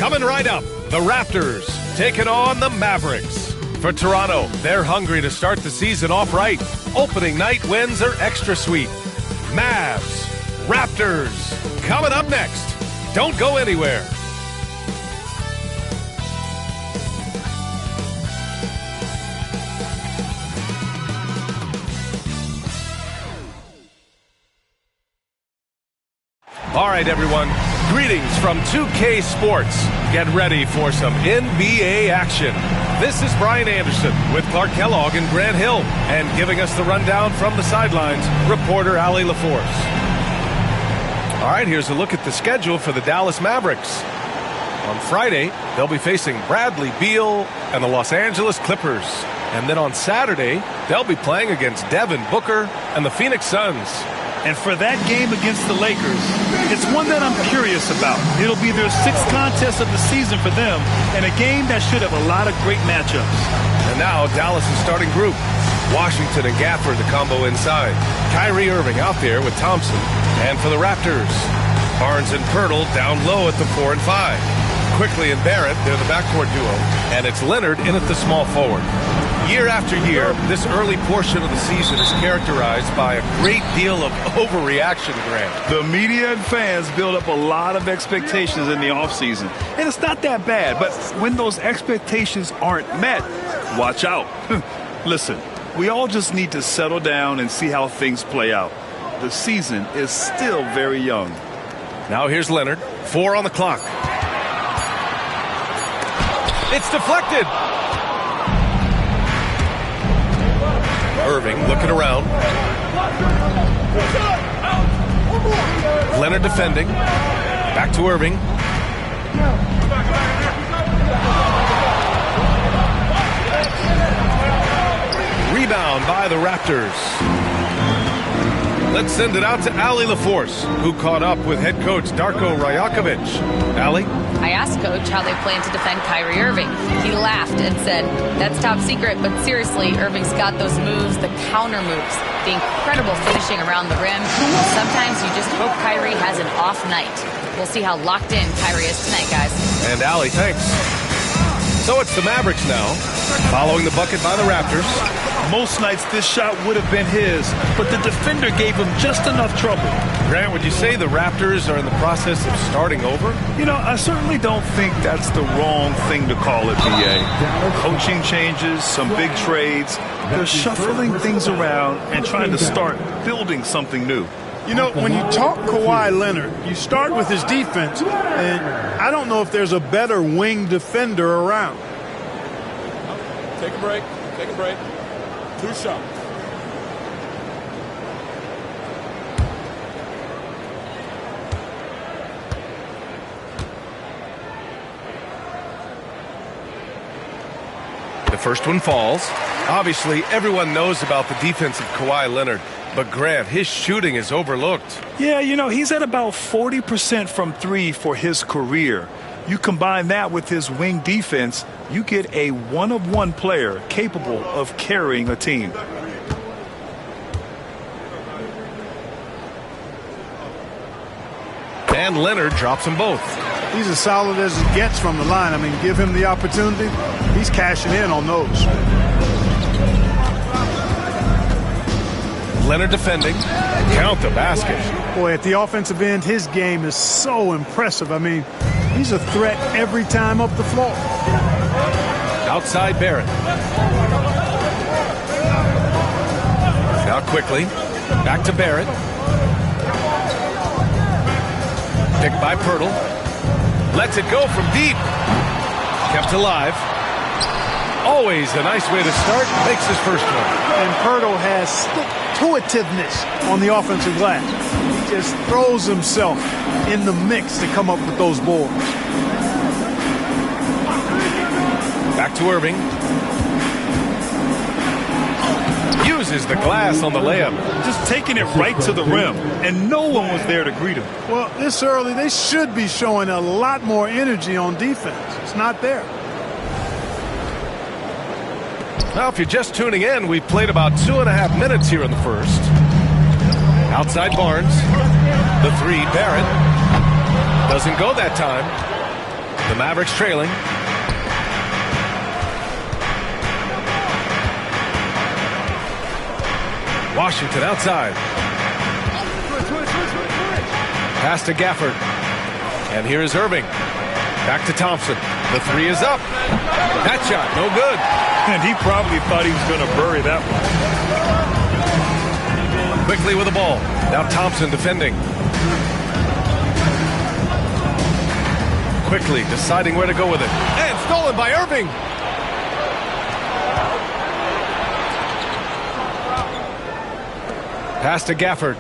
Coming right up, the Raptors taking on the Mavericks. For Toronto, they're hungry to start the season off right. Opening night wins are extra sweet. Mavs Raptors coming up next. Don't go anywhere. All right, everyone. Greetings from 2K Sports. Get ready for some NBA action. This is Brian Anderson with Clark Kellogg and Grant Hill. And giving us the rundown from the sidelines, reporter Allie LaForce. All right, here's a look at the schedule for the Dallas Mavericks. On Friday, they'll be facing Bradley Beal and the Los Angeles Clippers. And then on Saturday, they'll be playing against Devin Booker and the Phoenix Suns. And for that game against the Lakers, it's one that I'm curious about. It'll be their sixth contest of the season for them, and a game that should have a lot of great matchups. And now Dallas' starting group. Washington and Gafford, the combo inside. Kyrie Irving out there with Thompson. And for the Raptors, Barnes and Pirtle down low at the 4 and 5. Quickly and Barrett, they're the backcourt duo. And it's Leonard in at the small forward. Year after year, this early portion of the season is characterized by a great deal of overreaction, Grant. The media and fans build up a lot of expectations in the offseason. And it's not that bad, but when those expectations aren't met, watch out. Listen, we all just need to settle down and see how things play out. The season is still very young. Now here's Leonard. 4 on the clock. It's deflected. Irving looking around. Leonard defending. Back to Irving. Rebound by the Raptors. Let's send it out to Allie LaForce, who caught up with head coach Darko Rajakovic. Allie? I asked Coach how they plan to defend Kyrie Irving. He laughed and said, that's top secret, but seriously, Irving's got those moves, the counter moves, the incredible finishing around the rim. Sometimes you just hope Kyrie has an off night. We'll see how locked in Kyrie is tonight, guys. And Allie, thanks. So it's the Mavericks now, following the bucket by the Raptors. Most nights this shot would have been his, but the defender gave him just enough trouble. Grant, would you say the Raptors are in the process of starting over? You know, I certainly don't think that's the wrong thing to call it, BA. Coaching changes, some big trades. They're shuffling things around and trying to start building something new. You know, when you talk Kawhi Leonard, you start with his defense, and I don't know if there's a better wing defender around. Take a break. Take a break. 2 shots. The first one falls. Obviously, everyone knows about the defense of Kawhi Leonard, but Grant, his shooting is overlooked. Yeah, you know, he's at about 40% from 3 for his career. You combine that with his wing defense, you get a one-of-one player capable of carrying a team. And Leonard drops them both. He's as solid as it gets from the line. I mean, give him the opportunity. He's cashing in on those. Leonard defending. Count the basket. Boy, at the offensive end, his game is so impressive. I mean, he's a threat every time up the floor. Outside Barrett. Now quickly. Back to Barrett. Picked by Pirtle. Lets it go from deep. Kept alive. Always a nice way to start. Makes his first one. And Pirtle has stick-to-itiveness on the offensive glass. He just throws himself in the mix to come up with those boards. Back to Irving. Uses the glass on the layup. Just taking it right to the rim, and no one was there to greet him. Well, this early, they should be showing a lot more energy on defense. It's not there. Now, if you're just tuning in, we've played about 2.5 minutes here in the first. Outside Barnes. The 3, Barrett. Doesn't go that time. The Mavericks trailing. Washington outside. Pass to Gafford. And here is Irving. Back to Thompson. The three is up. That shot, no good. And he probably thought he was going to bury that one. Quickly with the ball. Now Thompson defending. Quickly deciding where to go with it. And stolen by Irving. Pass to Gafford.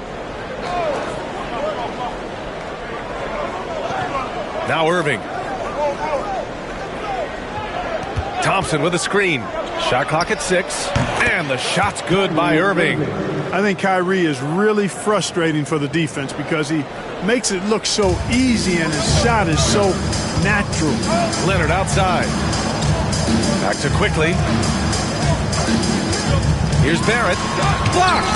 Now Irving. Thompson with a screen. Shot clock at 6. And the shot's good by Irving. I think Kyrie is really frustrating for the defense because he makes it look so easy and his shot is so natural. Leonard outside. Back to Quickly. Here's Barrett. Blocked.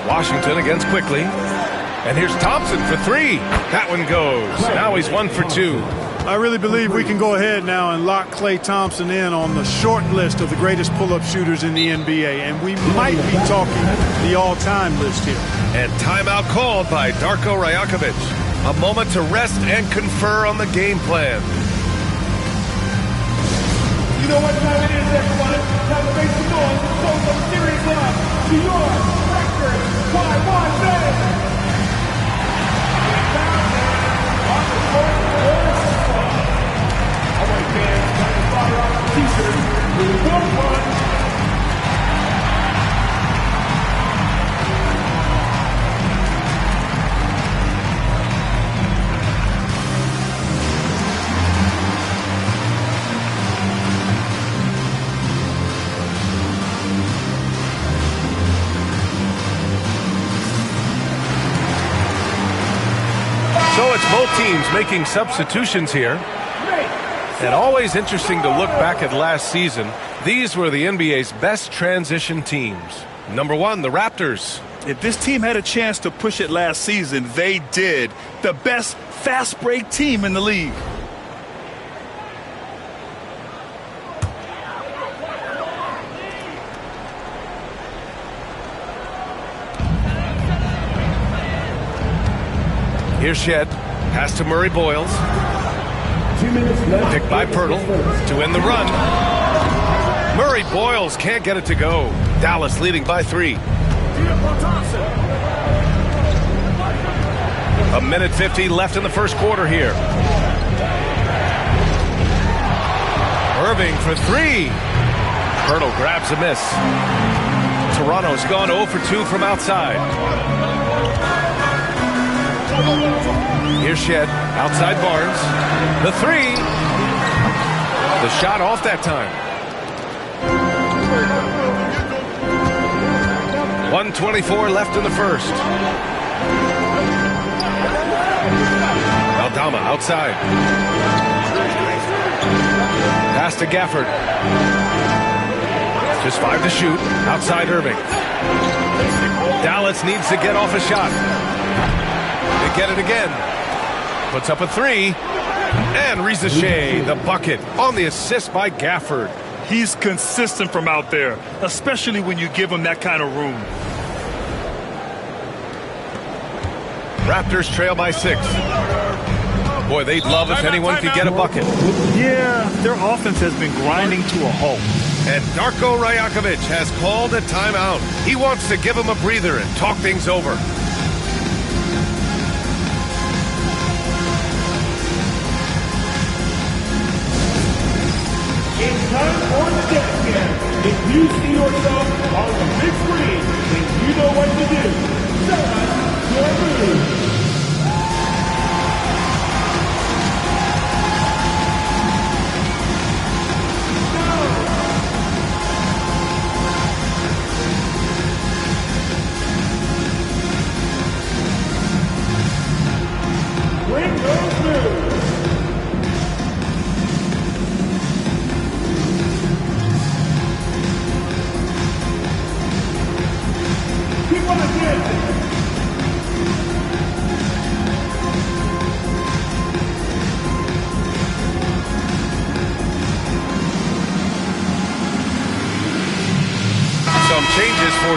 Washington against Quickly. And here's Thompson for 3. That one goes. Now he's 1 for 2. I really believe we can go ahead now and lock Klay Thompson in on the short list of the greatest pull-up shooters in the NBA. And we might be talking the all-time list here. And timeout called by Darko Rajakovic. A moment to rest and confer on the game plan. You know what time it is, everyone? Time to make some noise and show some serious love to your record by one day. All right, fans, time to fire off the t-shirt with 1-1. So it's both teams making substitutions here. And always interesting to look back at last season. These were the NBA's best transition teams. Number 1, the Raptors. If this team had a chance to push it last season, they did. The best fast break team in the league. Here's Shed. Pass to Murray Boyles. 2 minutes left. Picked by Pirtle to end the run. Murray Boyles can't get it to go. Dallas leading by 3. A minute 50 left in the first quarter here. Irving for 3. Pirtle grabs a miss. Toronto's gone 0 for 2 from outside. Here's Shed, outside Barnes. The 3. The shot off that time. 1:24 left in the first. Aldama outside. Pass to Gafford. Just 5 to shoot. Outside Irving. Dallas needs to get off a shot. They get it again. Puts up a 3. And Rizachet, the bucket, on the assist by Gafford. He's consistent from out there, especially when you give him that kind of room. Raptors trail by 6. Boy, they'd love if anyone could get a bucket. Yeah, their offense has been grinding to a halt. And Darko Rajakovic has called a timeout. He wants to give him a breather and talk things over. It's time for the dance game. If you see yourself on the big screen, then you know what to do. Show us your move. Bring those moves. Keep on again.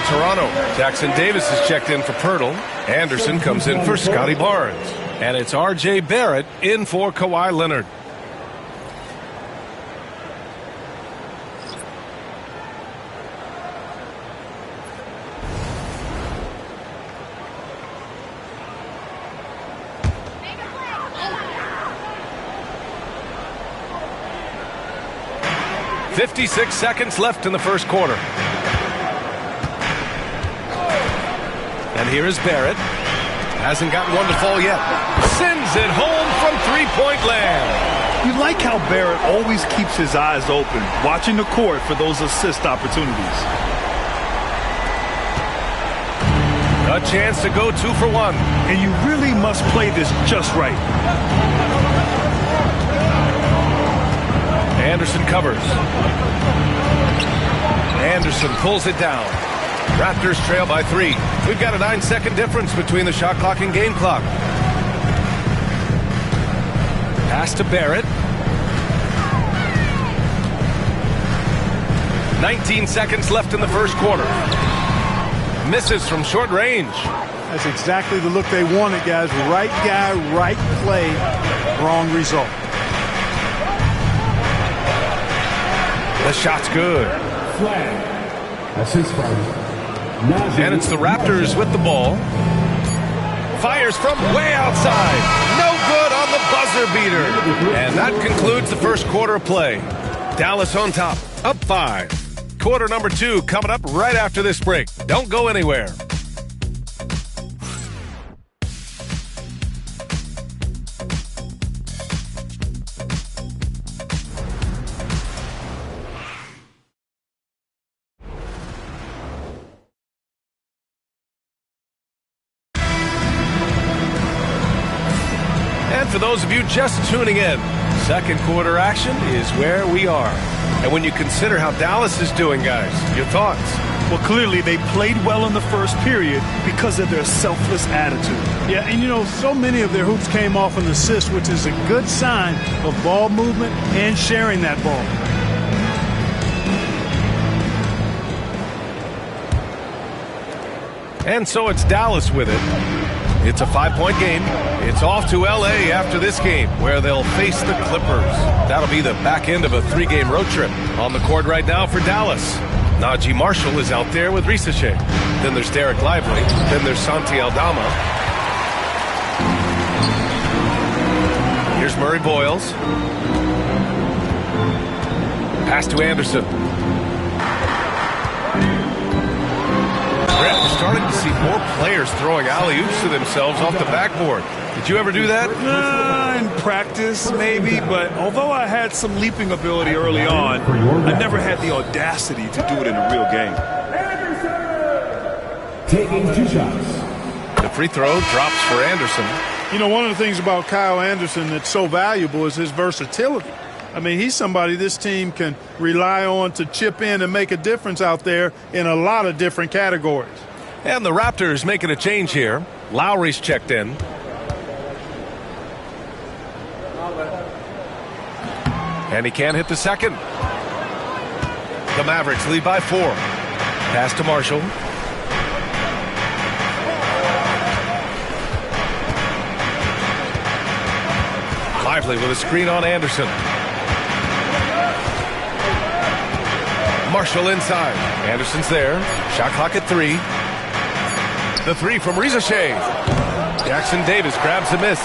Toronto. Jackson Davis is checked in for Pirtle. Anderson comes in for Scotty Barnes. And it's R.J. Barrett in for Kawhi Leonard. "56 seconds left in the first quarter. And here is Barrett. Hasn't gotten one to fall yet. Sends it home from three-point land. You like how Barrett always keeps his eyes open, watching the court for those assist opportunities. A chance to go 2 for 1. And you really must play this just right. Anderson covers. Anderson pulls it down. Raptors trail by 3. We've got a 9-second difference between the shot clock and game clock. Pass to Barrett. 19 seconds left in the first quarter. Misses from short range. That's exactly the look they wanted, guys. Right guy, right play, wrong result. The shot's good. Flag. Assist by And it's the Raptors with the ball. Fires from way outside. No good on the buzzer beater. And that concludes the first quarter of play. Dallas on top, up 5. Quarter number 2 coming up right after this break. Don't go anywhere. And for those of you just tuning in, second quarter action is where we are. And when you consider how Dallas is doing, guys, your thoughts? Well, clearly they played well in the first period because of their selfless attitude. Yeah, and you know, so many of their hoops came off an assist, which is a good sign of ball movement and sharing that ball. And so it's Dallas with it. It's a 5-point game. It's off to L.A. after this game, where they'll face the Clippers. That'll be the back end of a 3-game road trip. On the court right now for Dallas, Najee Marshall is out there with Ricochet. Then there's Derek Lively. Then there's Santi Aldama. Here's Murray Boyles. Pass to Anderson. Brett, we're starting to see more players throwing alley-oops to themselves off the backboard. Did you ever do that? In practice, maybe, but although I had some leaping ability early on, I never had the audacity to do it in a real game. Taking 2 shots. The free throw drops for Anderson. You know, one of the things about Kyle Anderson that's so valuable is his versatility. I mean, he's somebody this team can rely on to chip in and make a difference out there in a lot of different categories. And the Raptors making a change here. Lowry's checked in. And he can't hit the second. The Mavericks lead by 4. Pass to Marshall. Lively with a screen on Anderson. Marshall inside. Anderson's there. Shot clock at 3. The 3 from Ricochet. Jackson Davis grabs the miss.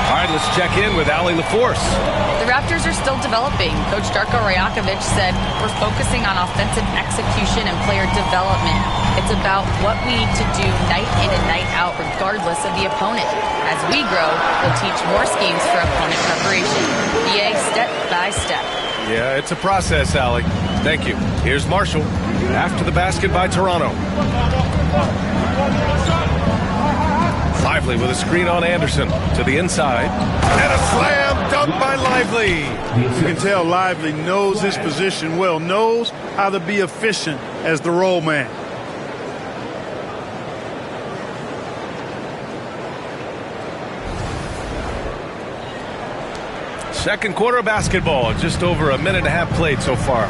All right, let's check in with Allie LaForce. The Raptors are still developing. Coach Darko Rajakovic said, we're focusing on offensive execution and player development. It's about what we need to do night in and night out, regardless of the opponent. As we grow, we'll teach more schemes for opponent preparation. BA step by step. Yeah, it's a process, Allie. Thank you. Here's Marshall. After the basket by Toronto. Lively with a screen on Anderson to the inside. And a slam dunk by Lively. You can tell Lively knows his position well, knows how to be efficient as the roll man. Second quarter of basketball, just over a minute and a half played so far.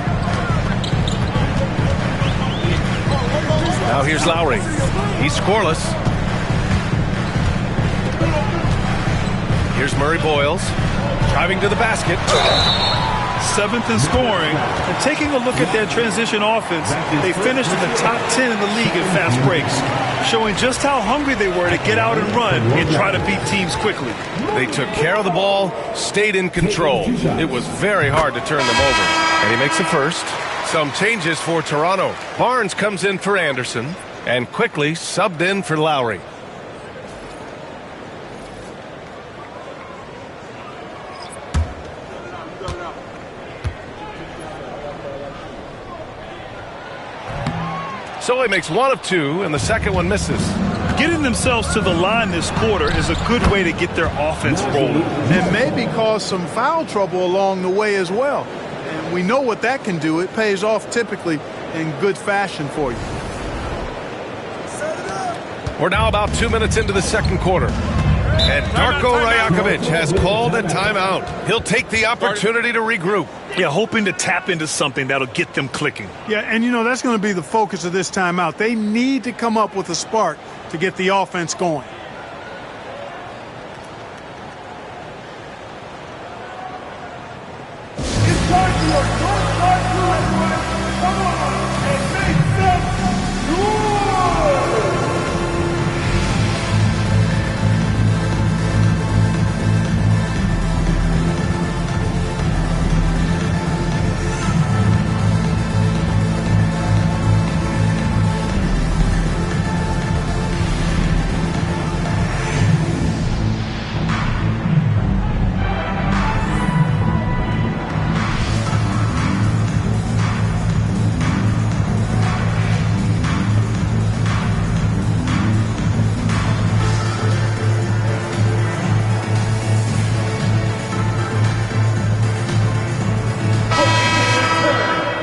Now here's Lowry. He's scoreless. Here's Murray Boyles, driving to the basket. 7th in scoring. And taking a look at their transition offense, they finished in the top 10 in the league in fast breaks, showing just how hungry they were to get out and run and try to beat teams quickly. They took care of the ball, stayed in control. It was very hard to turn them over. And he makes the first. Some changes for Toronto. Barnes comes in for Anderson and quickly subbed in for Lowry. So he makes one of two, and the second one misses. Getting themselves to the line this quarter is a good way to get their offense rolling. And maybe cause some foul trouble along the way as well. And we know what that can do. It pays off typically in good fashion for you. We're now about 2 minutes into the second quarter. And Darko Rajakovic has called a timeout. He'll take the opportunity to regroup. Yeah, hoping to tap into something that'll get them clicking. Yeah, and you know, that's going to be the focus of this timeout. They need to come up with a spark to get the offense going. It's time for your short shot crew, everyone. Come on and make some noise!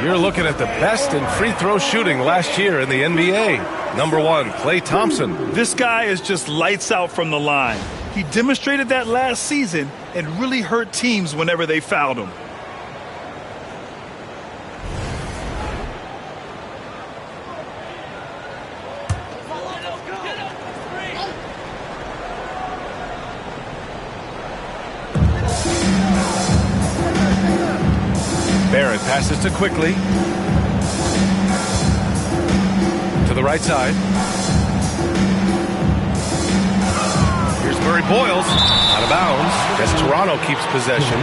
You're looking at the best in free throw shooting last year in the NBA. Number 1, Klay Thompson. This guy is just lights out from the line. He demonstrated that last season and really hurt teams whenever they fouled him. Barrett passes to Quickly. To the right side. Here's Murray Boyles. Out of bounds as Toronto keeps possession.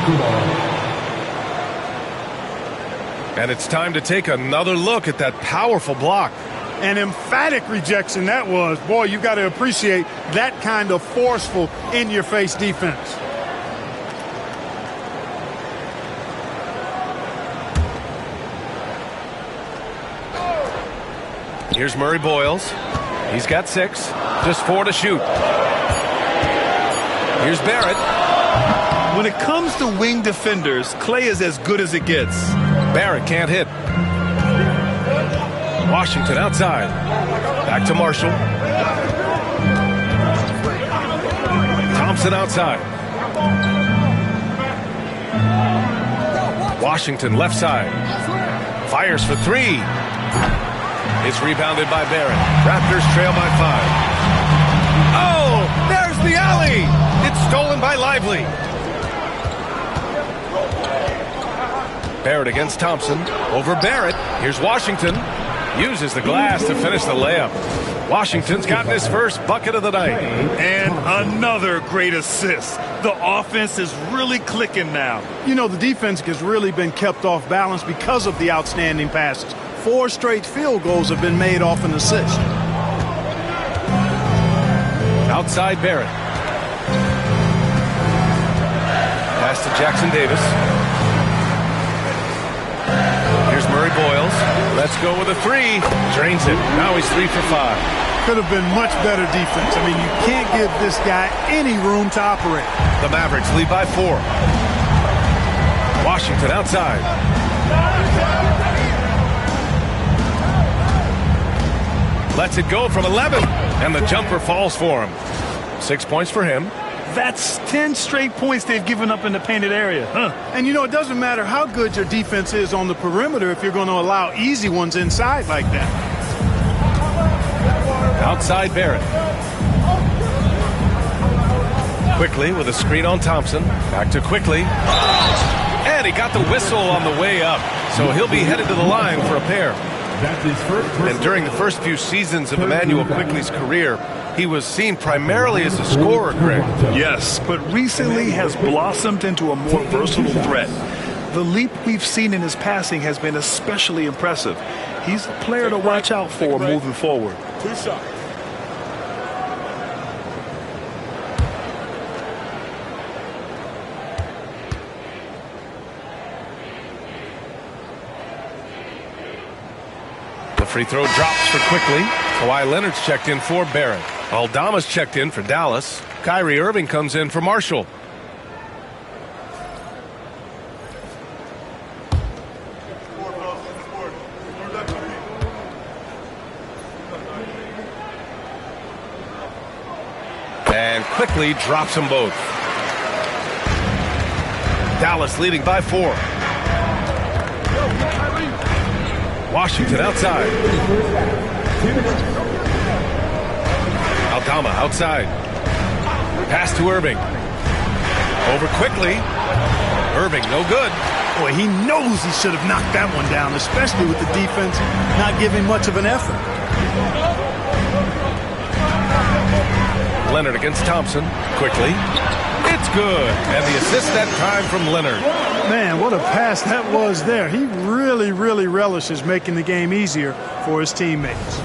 And it's time to take another look at that powerful block. An emphatic rejection that was. Boy, you got to appreciate that kind of forceful, in-your-face defense. Here's Murray Boyles. He's got 6. Just 4 to shoot. Here's Barrett. When it comes to wing defenders, Klay is as good as it gets. Barrett can't hit. Washington outside. Back to Marshall. Thompson outside. Washington left side. Fires for 3. It's rebounded by Barrett. Raptors trail by 5. Oh, there's the alley. It's stolen by Lively. Barrett against Thompson. Over Barrett. Here's Washington. Uses the glass to finish the layup. Washington's gotten his first bucket of the night. And another great assist. The offense is really clicking now. You know, the defense has really been kept off balance because of the outstanding passes. 4 straight field goals have been made off an assist. Outside Barrett. Pass to Jackson Davis. Here's Murray Boyles. Let's go with a 3. Drains it. Now he's 3 for 5. Could have been much better defense. I mean, you can't give this guy any room to operate. The Mavericks lead by 4. Washington outside. Lets it go from 11, and the jumper falls for him. 6 points for him. That's 10 straight points they've given up in the painted area. And, you know, it doesn't matter how good your defense is on the perimeter if you're going to allow easy ones inside like that. Outside Barrett. Quickly with a screen on Thompson. Back to Quickly. And he got the whistle on the way up. So he'll be headed to the line for a pair. And during the first few seasons of Emmanuel Quickly's career, he was seen primarily as a scorer, Greg. Yes, but recently has blossomed into a more versatile threat. The leap we've seen in his passing has been especially impressive. He's a player to watch out for moving forward. 2 shots. The free throw drops for Quickly. Kawhi Leonard's checked in for Barrett. Aldama's checked in for Dallas. Kyrie Irving comes in for Marshall. And Quickly drops them both. Dallas leading by 4. Washington outside. Aldama outside. Pass to Irving. Over Quickly. Irving no good. Boy, he knows he should have knocked that one down, especially with the defense not giving much of an effort. Leonard against Thompson. Quickly. It's good. And the assist that time from Leonard. Man, what a pass that was there. He really, really relishes making the game easier for his teammates.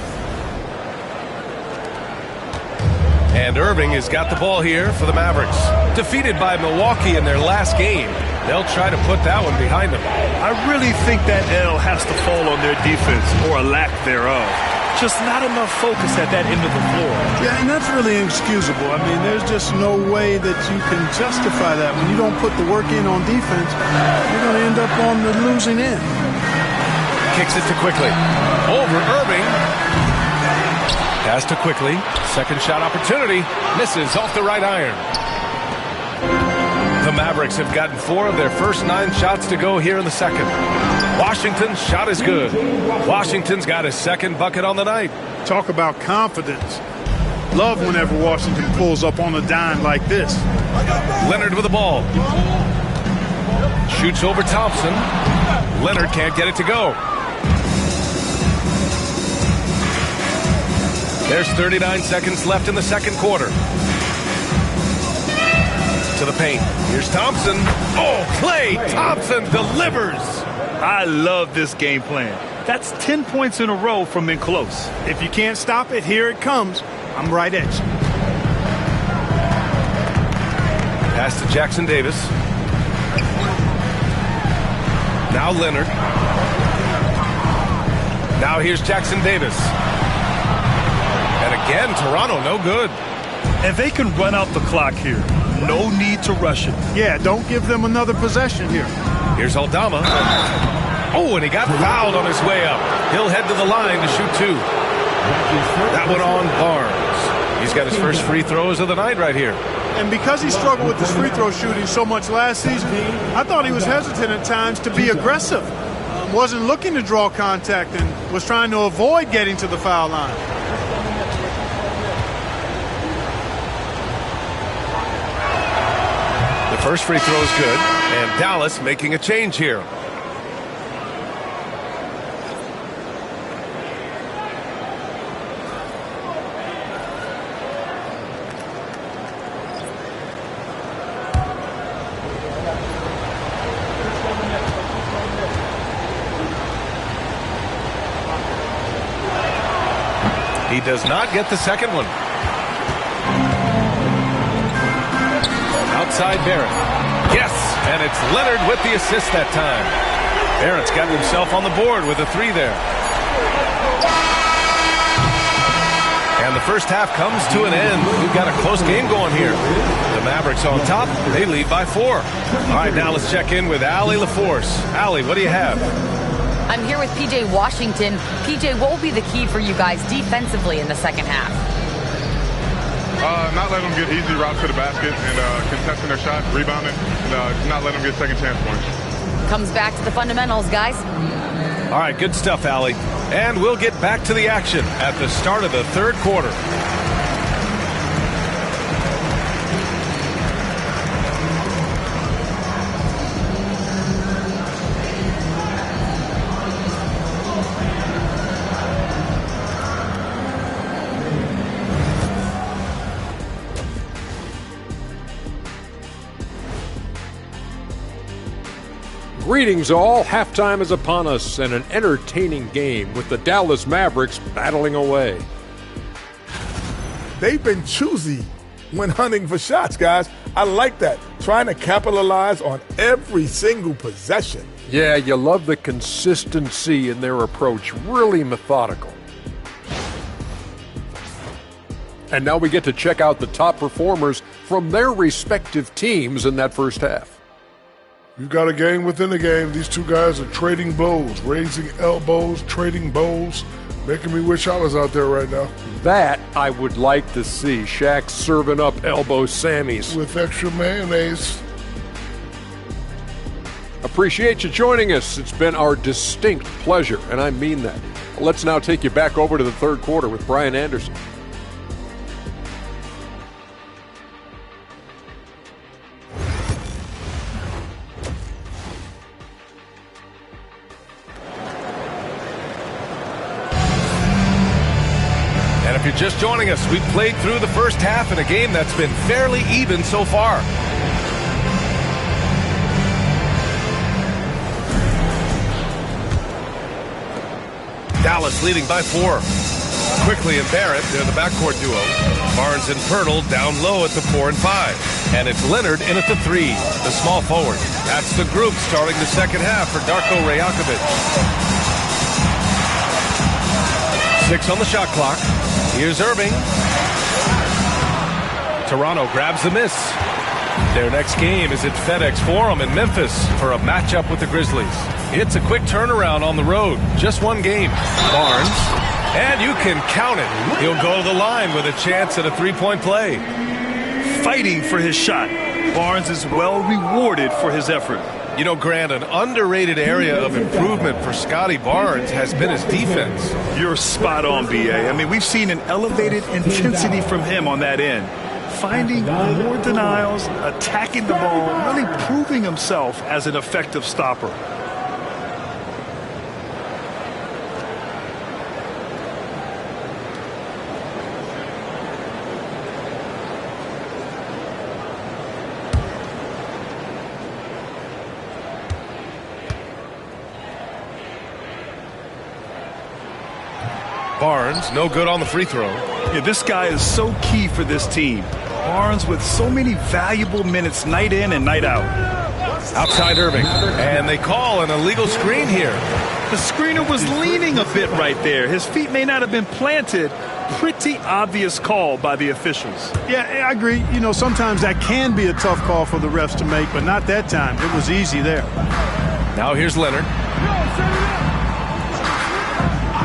And Irving has got the ball here for the Mavericks. Defeated by Milwaukee in their last game. They'll try to put that one behind them. I really think that L has to fall on their defense or a lack thereof. Just not enough focus at that end of the floor. Yeah, and that's really inexcusable. I mean, there's just no way that you can justify that. When you don't put the work in on defense, you're going to end up on the losing end. Kicks it to Quickly. Over Irving. Pass to Quickly. Second shot opportunity. Misses off the right iron. The Mavericks have gotten 4 of their first 9 shots to go here in the second. Washington's shot is good. Washington's got his second bucket on the night. Talk about confidence. Love whenever Washington pulls up on a dime like this. Leonard with the ball. Shoots over Thompson. Leonard can't get it to go. There's 39 seconds left in the second quarter. To the paint. Here's Thompson. Oh, Klay Thompson delivers. I love this game plan. That's 10 points in a row from in close. If you can't stop it, here it comes. I'm right at you. Pass to Jackson Davis. Now Leonard. Now here's Jackson Davis. And again, Toronto no good. And they can run out the clock here. No need to rush it. Yeah, don't give them another possession here. Here's Aldama. Oh, and he got fouled on his way up. He'll head to the line to shoot 2. That one on Barnes. He's got his first free throws of the night right here. And because he struggled with his free throw shooting so much last season, I thought he was hesitant at times to be aggressive. Wasn't looking to draw contact and was trying to avoid getting to the foul line. The first free throw is good, and Dallas making a change here. He does not get the second one. Outside Barrett. Yes, and it's Leonard with the assist that time. Barrett's got himself on the board with a 3 there. And the first half comes to an end. We've got a close game going here. The Mavericks on top. They lead by 4. All right, now let's check in with Allie LaForce. Allie, what do you have? I'm here with P.J. Washington. P.J., what will be the key for you guys defensively in the second half? Not letting them get easy routes to the basket and contesting their shot, rebounding, and not letting them get second chance points. Comes back to the fundamentals, guys. All right, good stuff, Allie. And we'll get back to the action at the start of the third quarter. Greetings all. Halftime is upon us and an entertaining game with the Dallas Mavericks battling away. They've been choosy when hunting for shots, guys. I like that. Trying to capitalize on every single possession. Yeah, you love the consistency in their approach. Really methodical. And now we get to check out the top performers from their respective teams in that first half. You've got a game within a game. These two guys are trading blows, raising elbows, trading bows, making me wish I was out there right now. That I would like to see. Shaq serving up elbow Sammys. With extra mayonnaise. Appreciate you joining us. It's been our distinct pleasure, and I mean that. Let's now take you back over to the third quarter with Brian Anderson. If you're just joining us, we've played through the first half in a game that's been fairly even so far. Dallas leading by 4. Quickly and Barrett, they're the backcourt duo. Barnes and Pirtle down low at the 4 and 5. And it's Leonard in at the 3, the small forward. That's the group starting the second half for Darko Rajakovic. 6 on the shot clock. Here's Irving. Toronto grabs the miss. Their next game is at FedEx Forum in Memphis for a matchup with the Grizzlies. It's a quick turnaround on the road. Just one game. Barnes. And you can count it. He'll go to the line with a chance at a three-point play. Fighting for his shot. Barnes is well rewarded for his effort. You know, Grant, an underrated area of improvement for Scotty Barnes has been his defense. You're spot on, B.A. I mean, we've seen an elevated intensity from him on that end. Finding more denials, attacking the ball, really proving himself as an effective stopper. Barnes, no good on the free throw. Yeah, this guy is so key for this team. Barnes with so many valuable minutes night in and night out. Outside Irving. And they call an illegal screen here. The screener was leaning a bit right there. His feet may not have been planted. Pretty obvious call by the officials. Yeah, I agree. You know, sometimes that can be a tough call for the refs to make, but not that time. It was easy there. Now here's Leonard.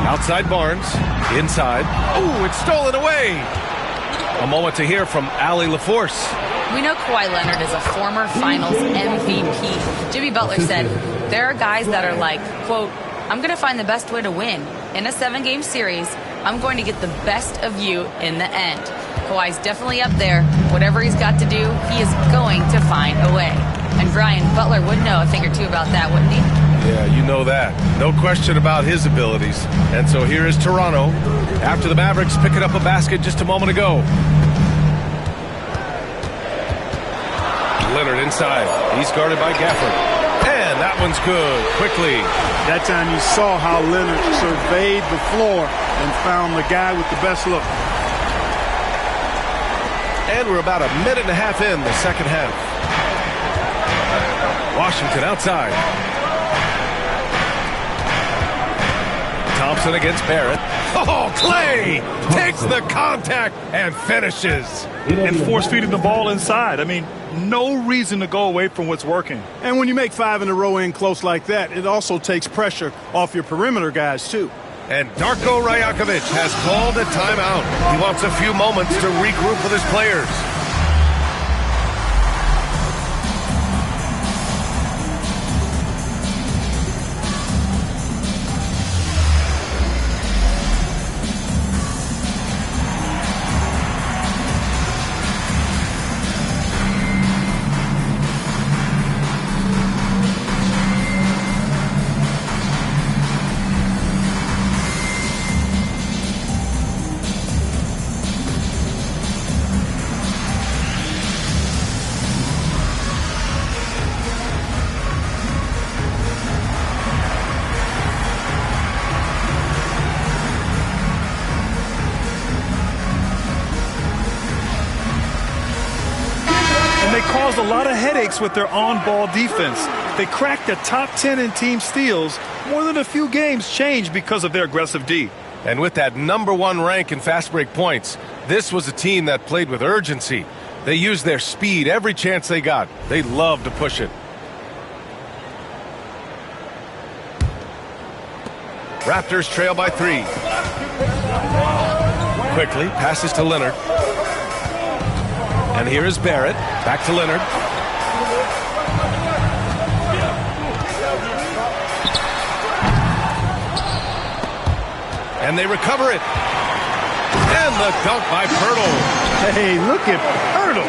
Outside Barnes. Inside. Oh, it's stolen away. A moment to hear from Allie LaForce. We know Kawhi Leonard is a former finals MVP. Jimmy Butler said, there are guys that are like, quote, I'm going to find the best way to win. In a 7-game series, I'm going to get the best of you in the end. Kawhi's definitely up there. Whatever he's got to do, he is going to find a way. And Brian, Butler would know a thing or two about that, wouldn't he? Yeah, you know that. No question about his abilities. And so here is Toronto after the Mavericks picking up a basket just a moment ago. Leonard inside. He's guarded by Gafford. And that one's good. Quickly. That time you saw how Leonard surveyed the floor and found the guy with the best look. And we're about a minute and a half in the second half. Washington outside. Thompson against Barrett. Oh, Clay takes the contact and finishes. And force-feeding the ball inside. I mean, no reason to go away from what's working. And when you make 5 in a row in close like that, it also takes pressure off your perimeter guys, too. And Darko Rajakovic has called a timeout. He wants a few moments to regroup with his players. and they caused a lot of headaches with their on-ball defense. They cracked the top 10 in team steals. More than a few games changed because of their aggressive D. And with that #1 rank in fast break points, this was a team that played with urgency. They used their speed every chance they got. They loved to push it. Raptors trail by 3. Quickly passes to Leonard. And here is Barrett. Back to Leonard. And they recover it. And the dunk by Pirtle. Hey, look at Pirtle.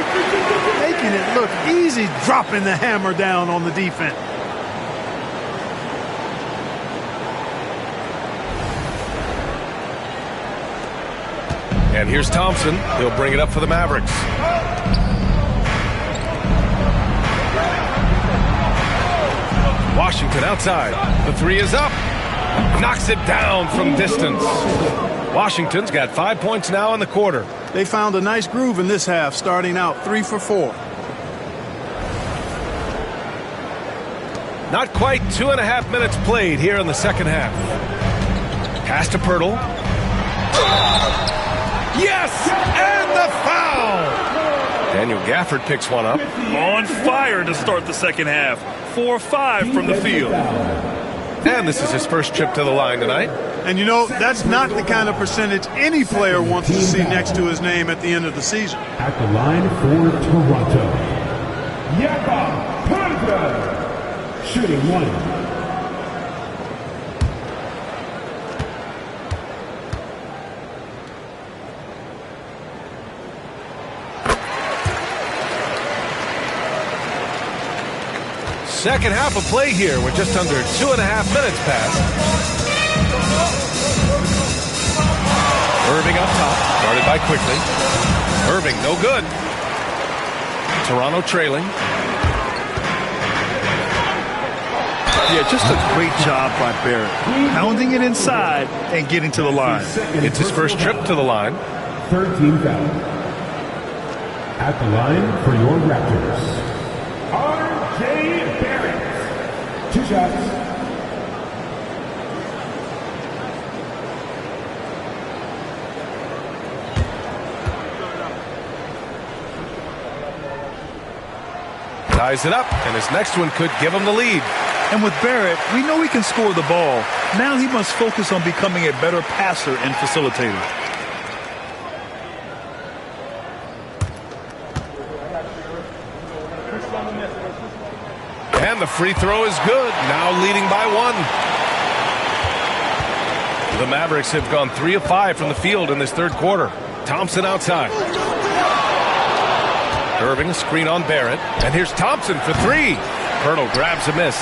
Making it look easy, dropping the hammer down on the defense. And here's Thompson. He'll bring it up for the Mavericks. Washington outside. The 3 is up. Knocks it down from distance. Washington's got 5 points now in the quarter. They found a nice groove in this half, starting out 3 for 4. Not quite 2.5 minutes played here in the second half. Pass to Pirtle. Yes! And the foul! Daniel Gafford picks one up. On fire to start the second half. 4-5 from the field. And this is his first trip to the line tonight. And you know, that's not the kind of percentage any player wants to see next to his name at the end of the season. At the line for Toronto, Yaka Panther, shooting 1. Second half of play here. We're just under 2.5 minutes past. Irving up top. Guarded by Quickly. Irving, no good. Toronto trailing. Yeah, just a great job by Barrett. Pounding it inside and getting to the line. It's his first trip to the line. 13 foul. At the line for your Raptors, R.J. Barrett. 2 shots. Ties it up, and his next one could give him the lead. And with Barrett, we know he can score the ball. Now he must focus on becoming a better passer and facilitator. And the free throw is good. Now leading by 1. The Mavericks have gone 3 of 5 from the field in this third quarter. Thompson outside. Irving a screen on Barrett. And here's Thompson for 3. Pirtle grabs a miss.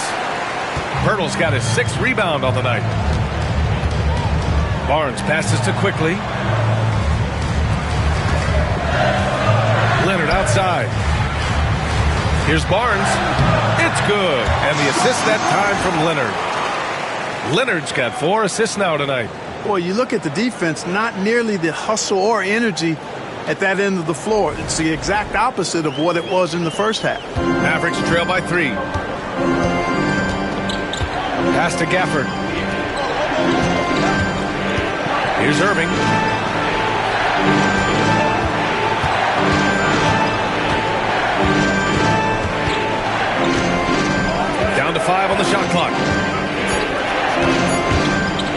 Pirtle's got his 6th rebound on the night. Barnes passes to Quickly. Leonard outside. Here's Barnes. It's good. And the assist that time from Leonard. Leonard's got 4 assists now tonight. Boy, you look at the defense, not nearly the hustle or energy at that end of the floor. It's the exact opposite of what it was in the first half. Mavericks trail by 3. Pass to Gafford. Here's Irving. Down to 5 on the shot clock.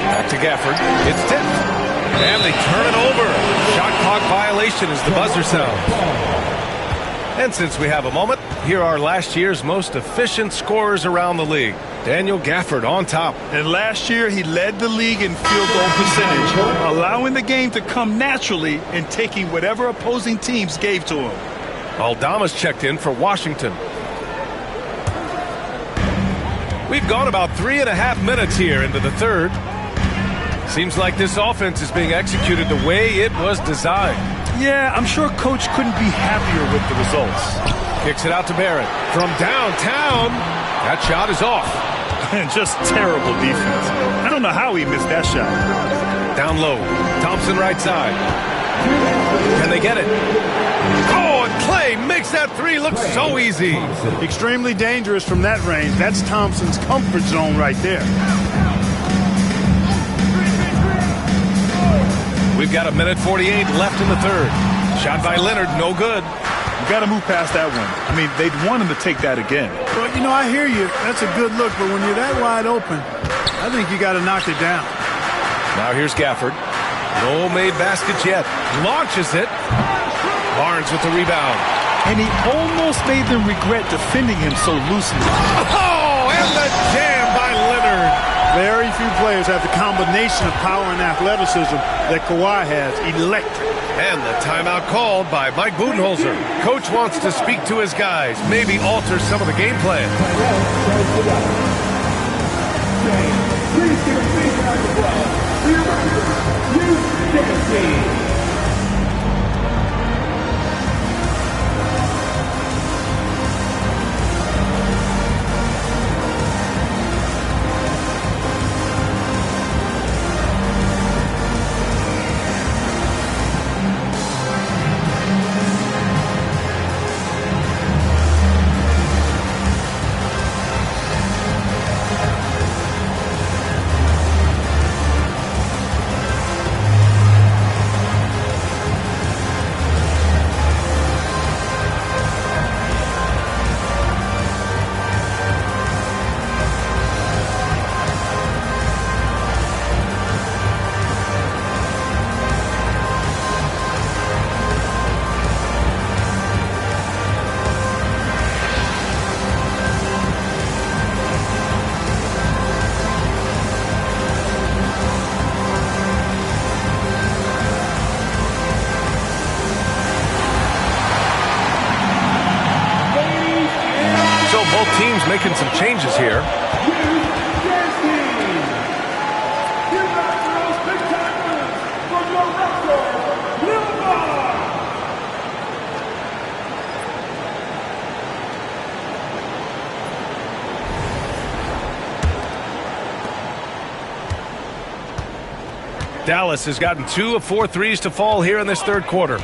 Back to Gafford. It's tipped. And they turn it over. Shot clock violation as the buzzer sounds. And since we have a moment, here are last year's most efficient scorers around the league. Daniel Gafford on top. And last year he led the league in field goal percentage, allowing the game to come naturally and taking whatever opposing teams gave to him. Aldama's checked in for Washington. We've gone about 3.5 minutes here into the third. Seems like this offense is being executed the way it was designed. Yeah, I'm sure Coach couldn't be happier with the results. Kicks it out to Barrett. From downtown, that shot is off. Just terrible defense. I don't know how he missed that shot. Down low. Thompson right side. Can they get it? Oh, and Clay makes that three look so easy. Extremely dangerous from that range. That's Thompson's comfort zone right there. We've got 1:48 left in the third. Shot by Leonard, no good. You got to move past that one. I mean, they'd want him to take that again. Well, you know, I hear you. That's a good look, but when you're that wide open, I think you got to knock it down. Now here's Gafford. No made baskets yet. Launches it. Barnes with the rebound. And he almost made them regret defending him so loosely. Oh, and the jam by Leonard. Very few players have the combination of power and athleticism that Kawhi has. Electric. And the timeout called by Mike Budenholzer. Coach wants to speak to his guys, maybe alter some of the game plan. Please give a big round of applause for your Raptors, New Jersey. Teams making some changes here. Dallas has gotten 2 of 4 threes to fall here in this third quarter.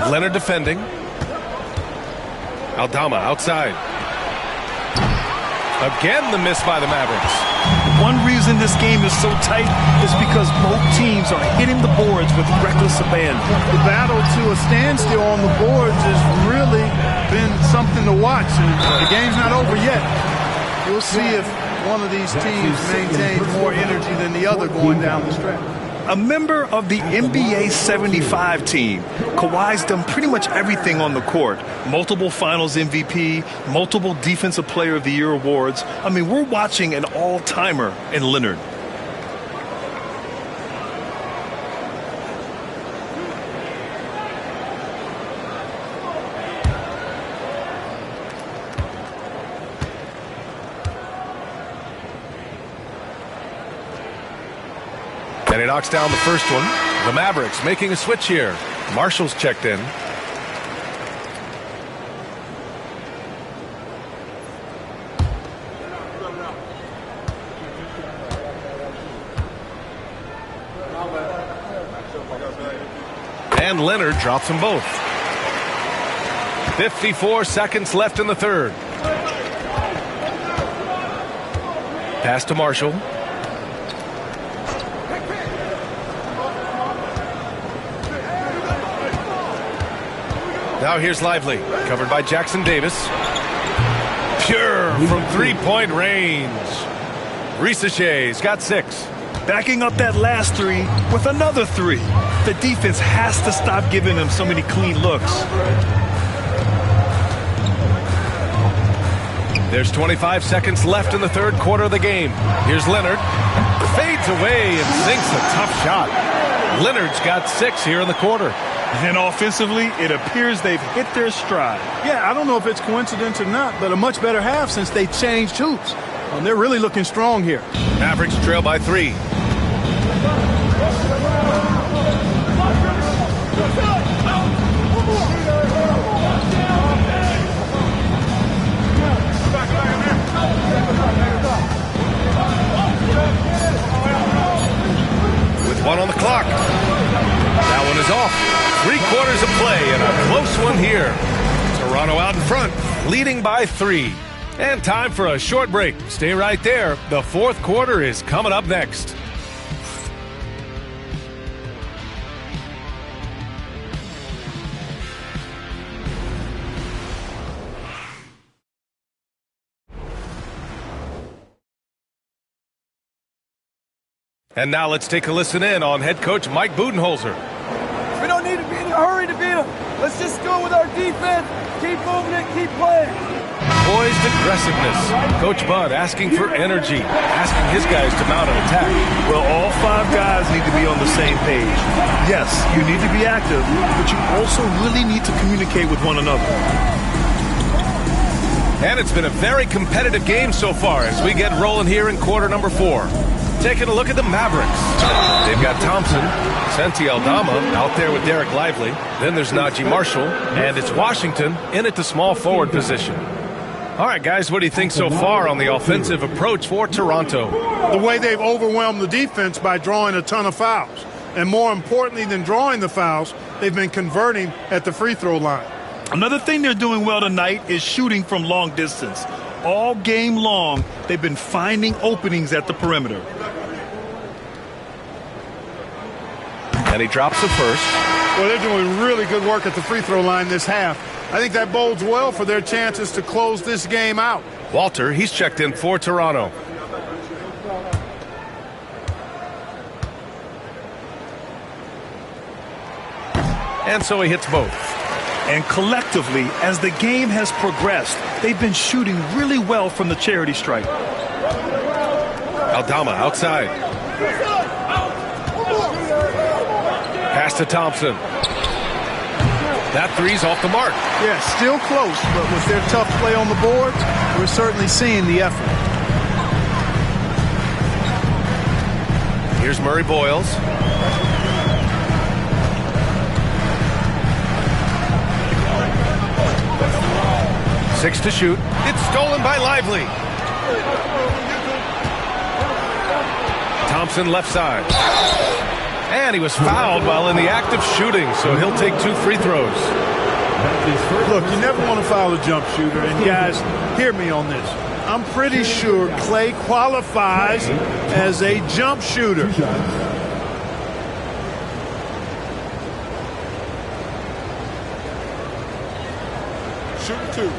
Leonard defending. Aldama outside. Again, the miss by the Mavericks. One reason this game is so tight is because both teams are hitting the boards with reckless abandon. The battle to a standstill on the boards has really been something to watch. And the game's not over yet. We'll see if one of these teams maintains more energy than the other going down the stretch. A member of the NBA 75 team, Kawhi's done pretty much everything on the court. Multiple Finals MVP, multiple Defensive Player of the Year awards. I mean, we're watching an all-timer in Leonard. And he knocks down the first one. The Mavericks making a switch here. Marshall's checked in. And Leonard drops them both. 54 seconds left in the third. Pass to Marshall. Now here's Lively, covered by Jackson Davis. Pure from three-point range. Ricochet's got 6. Backing up that last three with another 3. The defense has to stop giving them so many clean looks. There's 25 seconds left in the third quarter of the game. Here's Leonard. Fades away and sinks a tough shot. Leonard's got 6 here in the quarter. And offensively, it appears they've hit their stride. Yeah, I don't know if it's coincidence or not, but a much better half since they changed hoops. They're really looking strong here. Mavericks trail by 3. With 1 on the clock. That one is off. 3 quarters of play and a close one here. Toronto out in front, leading by 3. And time for a short break. Stay right there. The 4th quarter is coming up next. And now let's take a listen in on head coach Mike Budenholzer. We don't need to be in a hurry to beat them. Let's just go with our defense. Keep moving it, keep playing. Poised aggressiveness. Coach Bud asking for energy, asking his guys to mount an attack. Well, all 5 guys need to be on the same page. Yes, you need to be active, but you also really need to communicate with one another. And it's been a very competitive game so far as we get rolling here in quarter number 4. Taking a look at the Mavericks. They've got Thompson, Santi Aldama out there with Derek Lively. Then there's Najee Marshall, and it's Washington in at the small forward position. All right, guys, what do you think so far on the offensive approach for Toronto? The way they've overwhelmed the defense by drawing a ton of fouls. And more importantly than drawing the fouls, they've been converting at the free throw line. Another thing they're doing well tonight is shooting from long distance. All game long, they've been finding openings at the perimeter. And he drops the first. Well, they're doing really good work at the free throw line this half. I think that bodes well for their chances to close this game out. Walter, he's checked in for Toronto. And so he hits both. And collectively, as the game has progressed, they've been shooting really well from the charity stripe. Aldama outside. Pass to Thompson. That three's off the mark. Yeah, still close, but with their tough play on the board, we're certainly seeing the effort. Here's Murray Boyles. Six to shoot. It's stolen by Lively. Thompson left side. And he was fouled while in the act of shooting, so he'll take 2 free throws. Look, you never want to foul a jump shooter. And guys, hear me on this. I'm pretty sure Clay qualifies as a jump shooter. Shoot 2.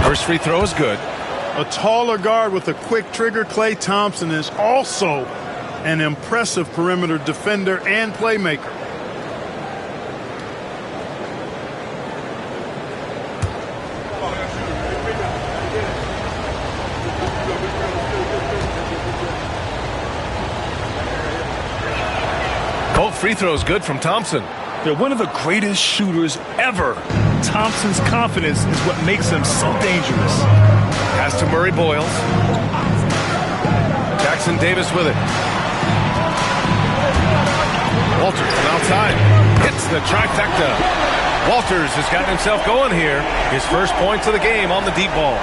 First free throw is good. A taller guard with a quick trigger, Klay Thompson, is also an impressive perimeter defender and playmaker. Both free throws good from Thompson. They're one of the greatest shooters ever. Thompson's confidence is what makes him so dangerous. Pass to Murray Boyles. Jackson Davis with it. Walters from outside. Hits the trifecta. Walters has gotten himself going here. His first points of the game on the deep ball.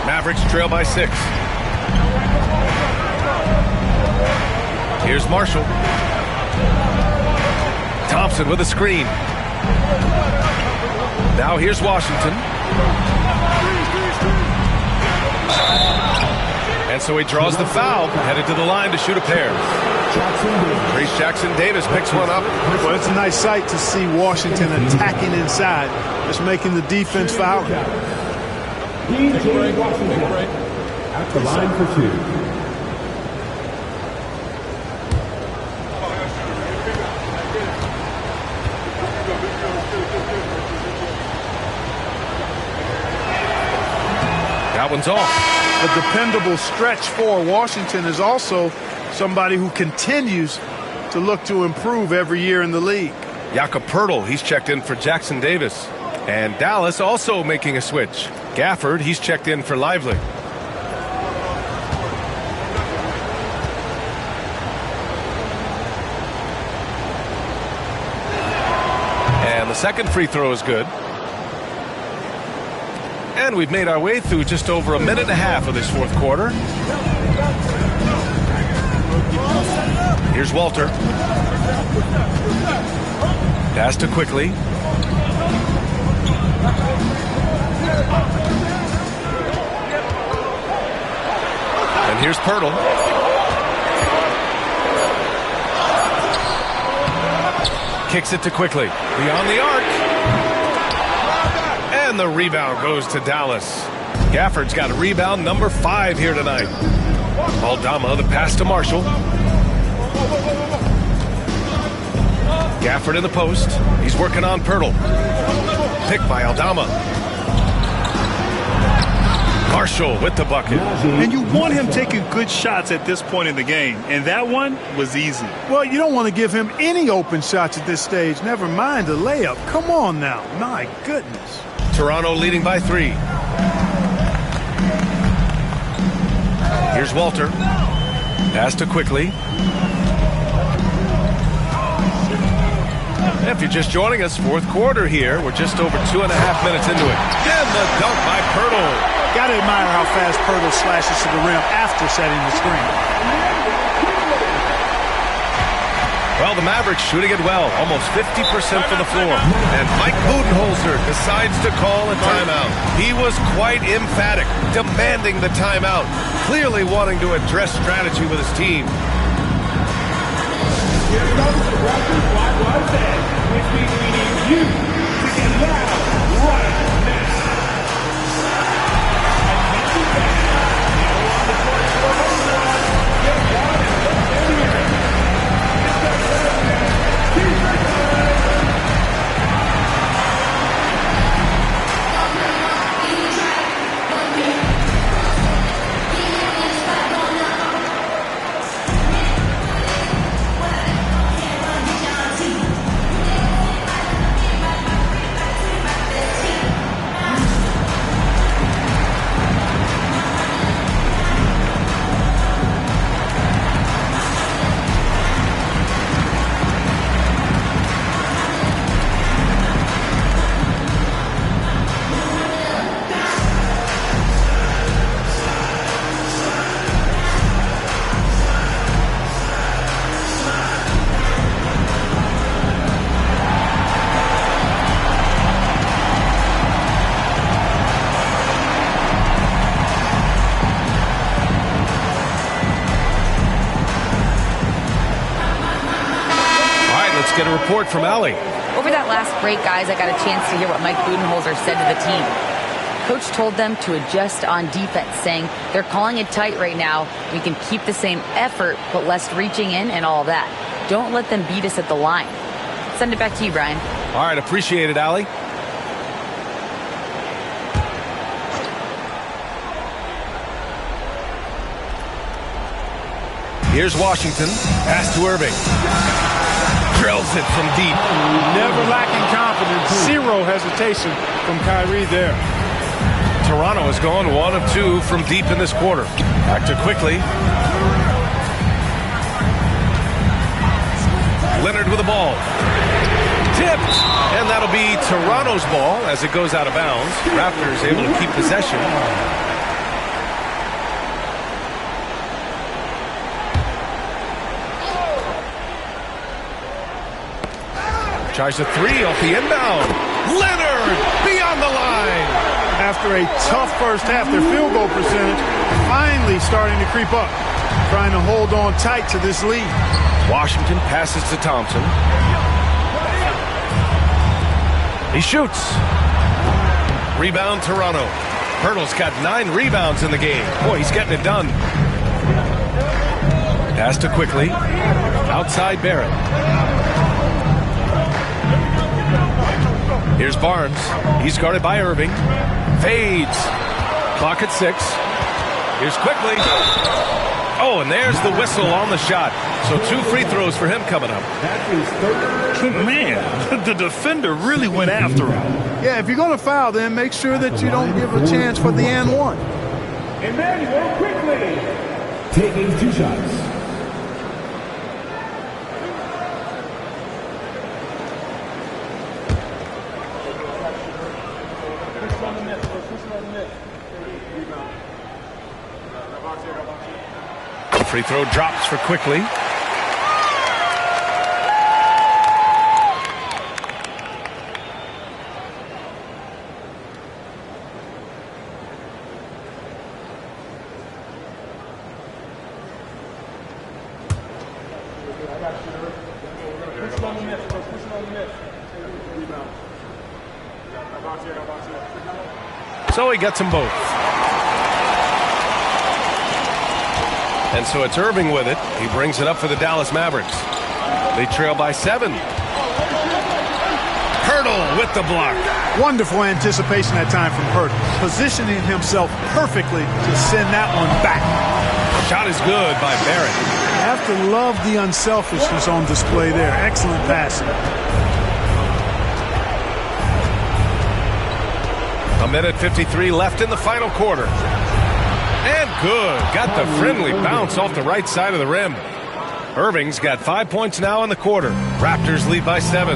Mavericks trail by 6. Here's Marshall. Thompson with a screen. Now here's Washington. And so he draws the foul, headed to the line to shoot a pair. Reese Jackson Davis picks one up. Well, it's a nice sight to see Washington attacking inside, just making the defense foul. DJ Washington at the line for 2. That one's off. A dependable stretch for Washington is also somebody who continues to look to improve every year in the league. Jakob Poeltl, he's checked in for Jackson Davis. And Dallas also making a switch. Gafford, he's checked in for Lively. the second free throw is good. And we've made our way through just over a minute and a half of this fourth quarter. Here's Walter. Pass to Quickly. And here's Pirtle. Kicks it to Quickly. Beyond the arc. And the rebound goes to Dallas. Gafford's got a rebound number 5 here tonight. Aldama, the pass to Marshall. Gafford in the post. He's working on Pirtle. Picked by Aldama. Marshall with the bucket. And you want him taking good shots at this point in the game. And that one was easy. Well, you don't want to give him any open shots at this stage. Never mind a layup. Come on now. My goodness. Toronto leading by 3. Here's Walter. Pass to Quickly. If you're just joining us, fourth quarter here. We're just over 2.5 minutes into it. And the dunk by Pirtle. Got to admire how fast Pirtle slashes to the rim after setting the screen. Well, the Mavericks shooting it well, almost 50% from the floor. And Mike Budenholzer decides to call a timeout. He was quite emphatic, demanding the timeout, clearly wanting to address strategy with his team. Here comes the Raptors Likewise Day, which means we need you to get loud right now. Get a report from Allie. Over that last break, guys, I got a chance to hear what Mike Budenholzer said to the team. Coach told them to adjust on defense, saying they're calling it tight right now. We can keep the same effort, but less reaching in and all that. Don't let them beat us at the line. Send it back to you, Brian. All right, appreciate it, Allie. Here's Washington. Pass to Irving. Drills it from deep. Never lacking confidence. Zero hesitation from Kyrie there. Toronto has gone 1 of 2 from deep in this quarter. Back to Quickly. Leonard with the ball. Tipped. And that'll be Toronto's ball as it goes out of bounds. Raptors able to keep possession. Tries a 3 off the inbound. Leonard beyond the line. After a tough first half, their field goal percentage finally starting to creep up. Trying to hold on tight to this lead. Washington passes to Thompson. He shoots. Rebound Toronto. Pirtle's got 9 rebounds in the game. Boy, he's getting it done. Pass to Quickly. Outside Barrett. Here's Barnes. He's guarded by Irving. Fades. Clock at 6. Here's Quickly. Oh, and there's the whistle on the shot. So 2 free throws for him coming up. Man, the defender really went after him. Yeah, if you're going to foul, then make sure that you don't give a chance for the and one. Emmanuel Quickly taking 2 shots. Free throw drops for Quickly. So he gets them both. And so it's Irving with it. He brings it up for the Dallas Mavericks. They trail by 7. Hurdle with the block. Wonderful anticipation that time from Hurdle, positioning himself perfectly to send that one back. Shot is good by Barrett. You have to love the unselfishness on display there. Excellent passing. A minute 53 left in the final quarter. And good. Got the friendly bounce off the right side of the rim. Irving's got 5 points now in the quarter. Raptors lead by 7.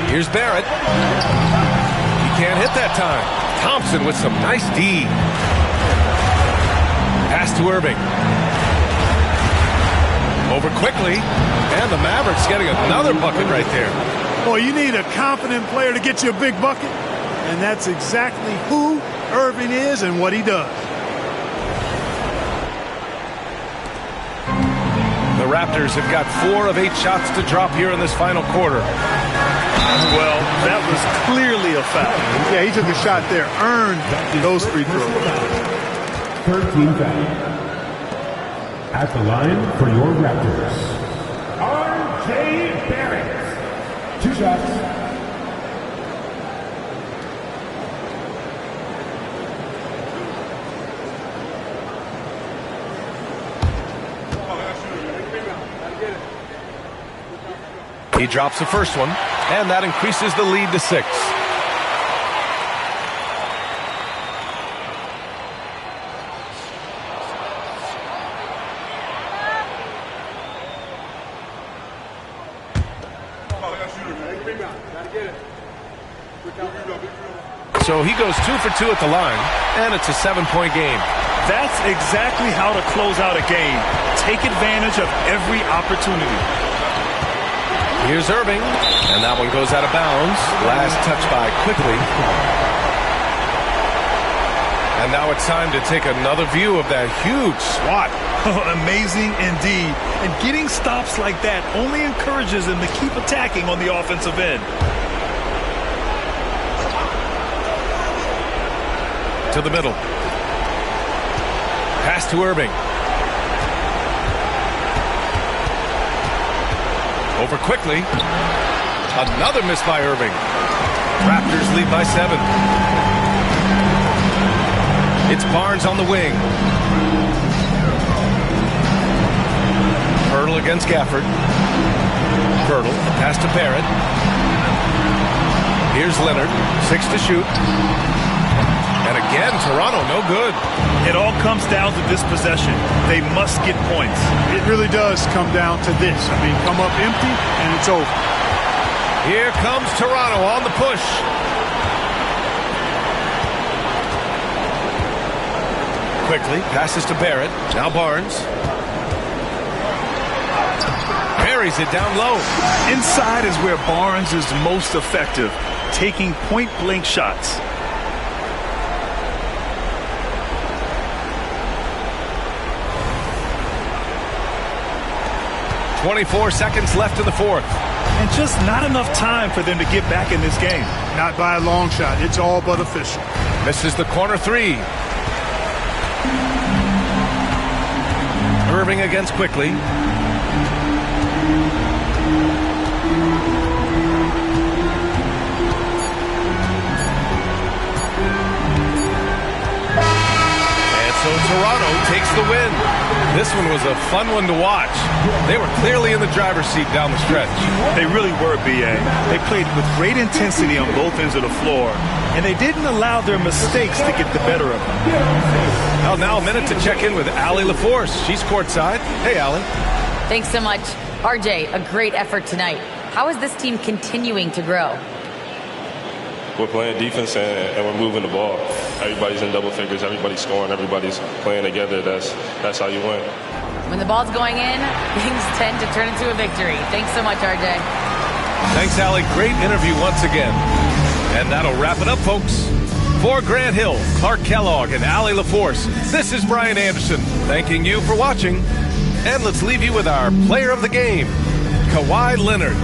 Here's Barrett. He can't hit that time. Thompson with some nice D. Pass to Irving. Over Quickly. And the Mavericks getting another bucket right there. Boy, you need a confident player to get you a big bucket. And that's exactly who Irving is and what he does. The Raptors have got 4 of 8 shots to drop here in this final quarter. Well, that was clearly a foul. Yeah, he took a shot there. Earned those free throws. 13 foul. At the line for your Raptors, R.J. Barrett. 2 shots. He drops the first one, and that increases the lead to 6. So he goes 2 for 2 at the line, and it's a 7-point game. That's exactly how to close out a game. Take advantage of every opportunity. Here's Irving, and that one goes out of bounds. Last touch by Quickly. And now it's time to take another view of that huge swat. Amazing indeed. And getting stops like that only encourages them to keep attacking on the offensive end. To the middle. Pass to Irving. Over Quickly. Another miss by Irving. Raptors lead by 7. It's Barnes on the wing. Hurdle against Gafford. Hurdle. Pass to Barrett. Here's Leonard. 6 to shoot. And again, Toronto, no good. It all comes down to this possession. They must get points. It really does come down to this. I mean, come up empty, and it's over. Here comes Toronto on the push. Quickly, passes to Barrett. Now Barnes. Buries it down low. Inside is where Barnes is most effective, taking point-blank shots. 24 seconds left in the fourth. And just not enough time for them to get back in this game. Not by a long shot. It's all but official. Misses the corner 3. Irving against Quickly. So Toronto takes the win. This one was a fun one to watch. They were clearly in the driver's seat down the stretch. They really were, B.A. They played with great intensity on both ends of the floor, and they didn't allow their mistakes to get the better of them. Well, now a minute to check in with Allie LaForce. She's courtside. Hey, Allie. Thanks so much. RJ, a great effort tonight. How is this team continuing to grow? we're playing defense and we're moving the ball. Everybody's in double figures. Everybody's scoring. Everybody's playing together. That's how you win. When the ball's going in, things tend to turn into a victory. Thanks so much, RJ. Thanks, Allie. Great interview once again. And that'll wrap it up, folks. For Grant Hill, Clark Kellogg, and Allie LaForce, this is Brian Anderson thanking you for watching. And let's leave you with our player of the game, Kawhi Leonard.